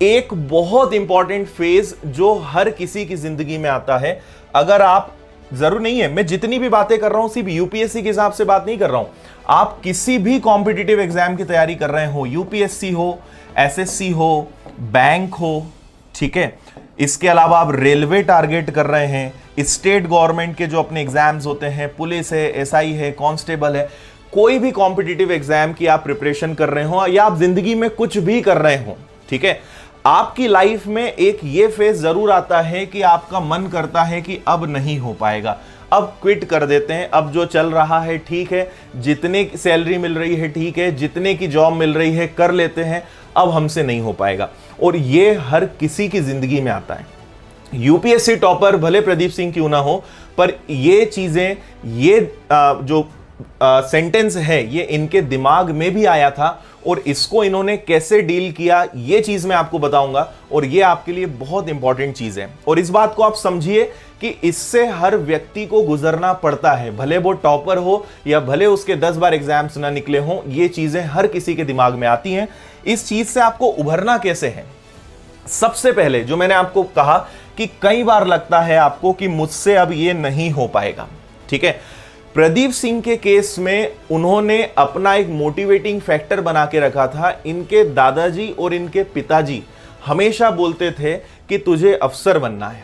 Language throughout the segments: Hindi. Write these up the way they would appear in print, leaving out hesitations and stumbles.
एक बहुत इंपॉर्टेंट फेज जो हर किसी की जिंदगी में आता है। अगर आप, जरूर नहीं है मैं जितनी भी बातें कर रहा हूं सिर्फ यूपीएससी के हिसाब से बात नहीं कर रहा हूं, आप किसी भी कॉम्पिटिटिव एग्जाम की तैयारी कर रहे हो, यूपीएससी हो, एसएससी हो, बैंक हो, ठीक है, इसके अलावा आप रेलवे टारगेट कर रहे हैं, स्टेट गवर्नमेंट के जो अपने एग्जाम्स होते हैं, पुलिस है, एसआई है, कांस्टेबल है, कोई भी कॉम्पिटिटिव एग्जाम की आप प्रिपरेशन कर रहे हो या आप जिंदगी में कुछ भी कर रहे हो, ठीक है, आपकी लाइफ में एक ये फेज जरूर आता है कि आपका मन करता है कि अब नहीं हो पाएगा, अब क्विट कर देते हैं, अब जो चल रहा है ठीक है, जितने की सैलरी मिल रही है ठीक है, जितने की जॉब मिल रही है कर लेते हैं, अब हमसे नहीं हो पाएगा। और ये हर किसी की जिंदगी में आता है। यूपीएससी टॉपर भले प्रदीप सिंह क्यों ना हो, पर ये चीजें, ये जो सेंटेंस है ये इनके दिमाग में भी आया था और इसको इन्होंने कैसे डील किया ये चीज मैं आपको बताऊंगा और ये आपके लिए बहुत इंपॉर्टेंट चीज है। और इस बात को आप समझिए कि इससे हर व्यक्ति को गुजरना पड़ता है, भले वो टॉपर हो या भले उसके 10 बार एग्जाम्स ना निकले हों, ये चीजें हर किसी के दिमाग में आती हैं। इस चीज से आपको उभरना कैसे है? सबसे पहले जो मैंने आपको कहा कि कई बार लगता है आपको कि मुझसे अब ये नहीं हो पाएगा, ठीक है। प्रदीप सिंह के केस में उन्होंने अपना एक मोटिवेटिंग फैक्टर बना के रखा था। इनके दादाजी और इनके पिताजी हमेशा बोलते थे कि तुझे अफसर बनना है।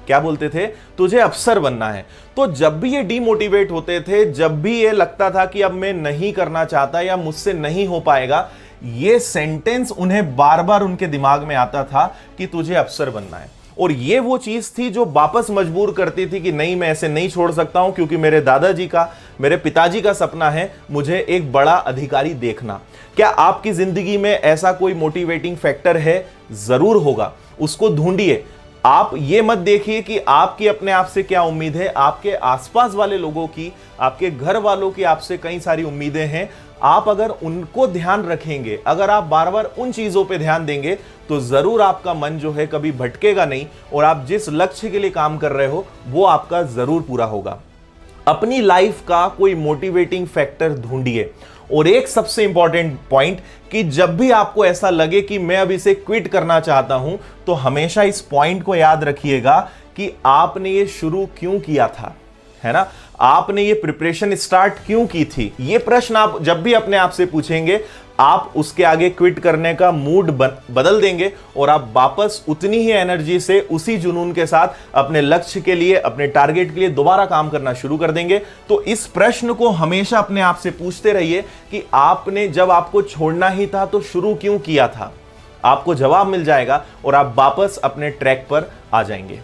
क्या बोलते थे? तुझे अफसर बनना है। तो जब भी ये डीमोटिवेट होते थे, जब भी ये लगता था कि अब मैं नहीं करना चाहता या मुझसे नहीं हो पाएगा, ये सेंटेंस उन्हें बार बार उनके दिमाग में आता था कि तुझे अफसर बनना है। और ये वो चीज थी जो वापस मजबूर करती थी कि नहीं, मैं ऐसे नहीं छोड़ सकता हूं, क्योंकि मेरे दादाजी का, मेरे पिताजी का सपना है मुझे एक बड़ा अधिकारी देखना। क्या आपकी जिंदगी में ऐसा कोई मोटिवेटिंग फैक्टर है? जरूर होगा, उसको ढूंढिए। आप ये मत देखिए कि आपकी अपने आप से क्या उम्मीद है, आपके आसपास वाले लोगों की, आपके घर वालों की आपसे कई सारी उम्मीदें हैं। आप अगर उनको ध्यान रखेंगे, अगर आप बार बार उन चीजों पे ध्यान देंगे, तो जरूर आपका मन जो है कभी भटकेगा नहीं और आप जिस लक्ष्य के लिए काम कर रहे हो वो आपका जरूर पूरा होगा। अपनी लाइफ का कोई मोटिवेटिंग फैक्टर ढूंढिए। और एक सबसे इंपॉर्टेंट पॉइंट कि जब भी आपको ऐसा लगे कि मैं अब इसे क्विट करना चाहता हूं, तो हमेशा इस पॉइंट को याद रखिएगा कि आपने ये शुरू क्यों किया था, है ना? आपने ये प्रिपरेशन स्टार्ट क्यों की थी? ये प्रश्न आप जब भी अपने आप से पूछेंगे, आप उसके आगे क्विट करने का मूड बदल देंगे और आप वापस उतनी ही एनर्जी से, उसी जुनून के साथ अपने लक्ष्य के लिए, अपने टारगेट के लिए दोबारा काम करना शुरू कर देंगे। तो इस प्रश्न को हमेशा अपने आप से पूछते रहिए कि आपने जब आपको छोड़ना ही था तो शुरू क्यों किया था? आपको जवाब मिल जाएगा और आप वापस अपने ट्रैक पर आ जाएंगे।